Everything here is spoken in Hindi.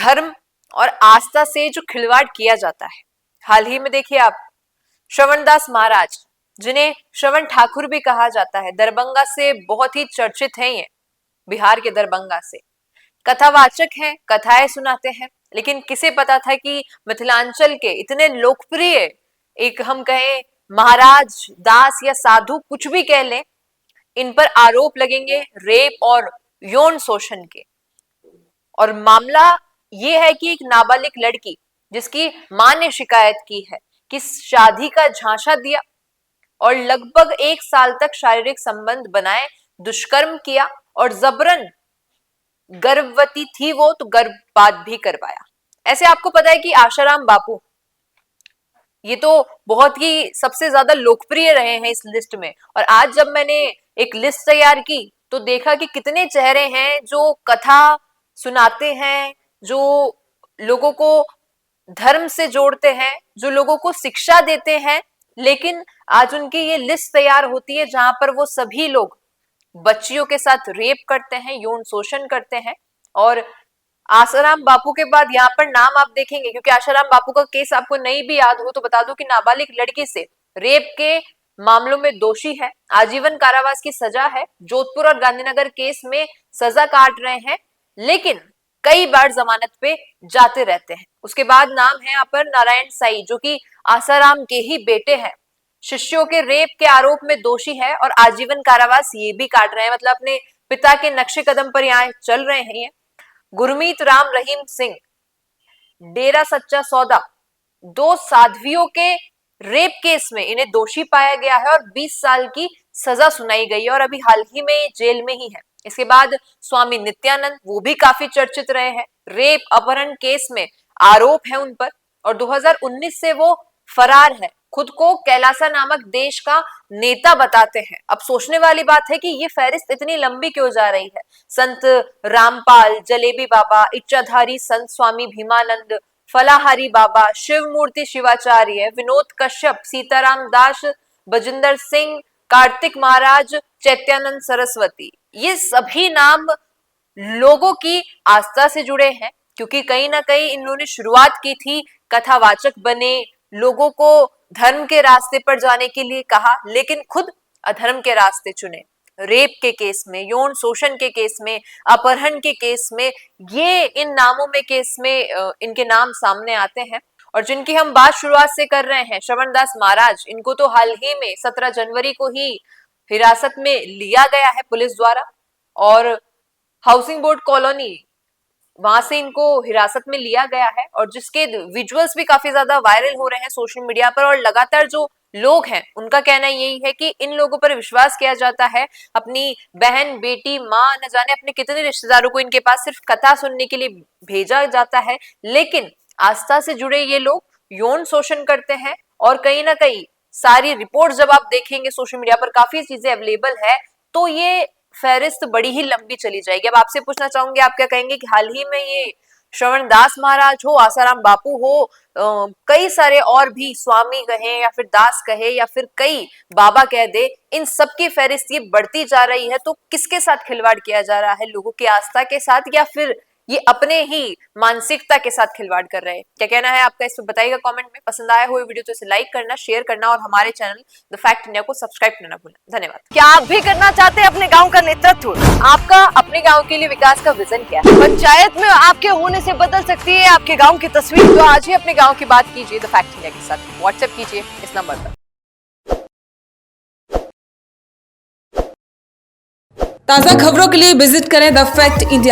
धर्म और आस्था से जो खिलवाड़ किया जाता है। हाल ही में देखिए आप श्रवणदास महाराज, जिन्हें श्रवण ठाकुर भी कहा जाता है, दरभंगा से बहुत ही चर्चित हैं, ये बिहार के दरभंगा से कथावाचक हैं, कथाएं सुनाते हैं। लेकिन किसे पता था कि मिथिलांचल के इतने लोकप्रिय, एक हम कहें महाराज, दास या साधु, कुछ भी कह लें, इन पर आरोप लगेंगे रेप और यौन शोषण के। और मामला ये है कि एक नाबालिग लड़की, जिसकी मां ने शिकायत की है कि शादी का झांसा दिया और लगभग 1 साल तक शारीरिक संबंध बनाए, दुष्कर्म किया और जबरन, गर्भवती थी वो तो गर्भपात भी करवाया। ऐसे आपको पता है कि आशाराम बापू, ये तो बहुत ही सबसे ज्यादा लोकप्रिय रहे हैं इस लिस्ट में। और आज जब मैंने एक लिस्ट तैयार की तो देखा कि कितने चेहरे हैं जो कथा सुनाते हैं, जो लोगों को धर्म से जोड़ते हैं, जो लोगों को शिक्षा देते हैं। लेकिन आज उनकी ये लिस्ट तैयार होती है जहां पर वो सभी लोग बच्चियों के साथ रेप करते हैं, यौन शोषण करते हैं। और आसाराम बापू के बाद यहाँ पर नाम आप देखेंगे, क्योंकि आसाराम बापू का केस आपको नहीं भी याद हो तो बता दो कि नाबालिग लड़की से रेप के मामलों में दोषी है, आजीवन कारावास की सजा है, जोधपुर और गांधीनगर केस में सजा काट रहे हैं, लेकिन कई बार जमानत पे जाते रहते हैं। उसके बाद नाम है यहाँ पर नारायण साई, जो कि आसाराम के ही बेटे हैं, शिष्यों के रेप के आरोप में दोषी है और आजीवन कारावास ये भी काट रहे हैं, मतलब अपने पिता के नक्शे कदम पर यहाँ चल रहे हैं ये। गुरमीत राम रहीम सिंह, डेरा सच्चा सौदा, 2 साध्वियों के रेप केस में इन्हें दोषी पाया गया है और 20 साल की सजा सुनाई गई है और अभी हाल ही में जेल में ही है। इसके बाद स्वामी नित्यानंद, वो भी काफी चर्चित रहे हैं, रेप अपहरण केस में आरोप है उन पर और 2019 से वो फरार है। खुद को कैलासा नामक देश का नेता बताते हैं। अब सोचने वाली बात है कि ये फहरिस्त इतनी लंबी क्यों जा रही है। संत रामपाल, जलेबी बाबा, इच्छाधारी संत स्वामी भीमानंद, फलाहारी बाबा, शिव मूर्ति शिवाचार्य, विनोद कश्यप, सीताराम दास, बजिंदर सिंह, कार्तिक महाराज, चैत्यानंद सरस्वती, ये सभी नाम लोगों की आस्था से जुड़े हैं, क्योंकि कहीं ना कहीं इन्होंने शुरुआत की थी, कथावाचक बने, लोगों को धर्म के रास्ते पर जाने के लिए कहा, लेकिन खुद अधर्म के रास्ते चुने। रेप के केस में, यौन शोषण के केस में, अपहरण के केस में, ये इन नामों में केस में इनके नाम सामने आते हैं। और जिनकी हम बात शुरुआत से कर रहे हैं, श्रवणदास महाराज, इनको तो हाल ही में 17 जनवरी को ही हिरासत में लिया गया है पुलिस द्वारा और हाउसिंग बोर्ड कॉलोनी, वहां से इनको हिरासत में लिया गया है और जिसके विजुअल्स भी काफी ज्यादा वायरल हो रहे हैं सोशल मीडिया पर। और लगातार जो लोग हैं उनका कहना यही है कि इन लोगों पर विश्वास किया जाता है, अपनी बहन, बेटी, माँ, न जाने अपने कितने रिश्तेदारों को इनके पास सिर्फ कथा सुनने के लिए भेजा जाता है, लेकिन आस्था से जुड़े ये लोग यौन शोषण करते हैं। और कहीं ना कहीं सारी रिपोर्ट जब आप देखेंगे सोशल मीडिया पर काफी चीजें अवेलेबल है, तो ये फहरिस्त बड़ी ही लंबी चली जाएगी। अब आपसे पूछना चाहूंगी, आप क्या कहेंगे कि हाल ही में ये श्रवणदास महाराज हो, आसाराम बापू हो, कई सारे और भी स्वामी कहे या फिर दास कहे या फिर कई बाबा कह दे, इन सब की फहरिस्त ये बढ़ती जा रही है, तो किसके साथ खिलवाड़ किया जा रहा है? लोगों की आस्था के साथ या फिर ये अपने ही मानसिकता के साथ खिलवाड़ कर रहे हैं? क्या कहना है आपका, इस पर बताइएगा कमेंट में। पसंद आया हो वीडियो तो इसे लाइक करना, शेयर करना और हमारे चैनल द फैक्ट इंडिया को सब्सक्राइब करना भूलना। धन्यवाद। क्या आप भी करना चाहते हैं अपने गांव का नेतृत्व? आपका अपने गांव के लिए विकास का विजन क्या है? पंचायत में आपके होने से बदल सकती है आपके गाँव की तस्वीर। तो आज ही अपने गाँव की बात कीजिए द फैक्ट इंडिया के साथ, व्हाट्सएप कीजिए इस नंबर पर। ताज़ा खबरों के लिए विजिट करें द फैक्ट इंडिया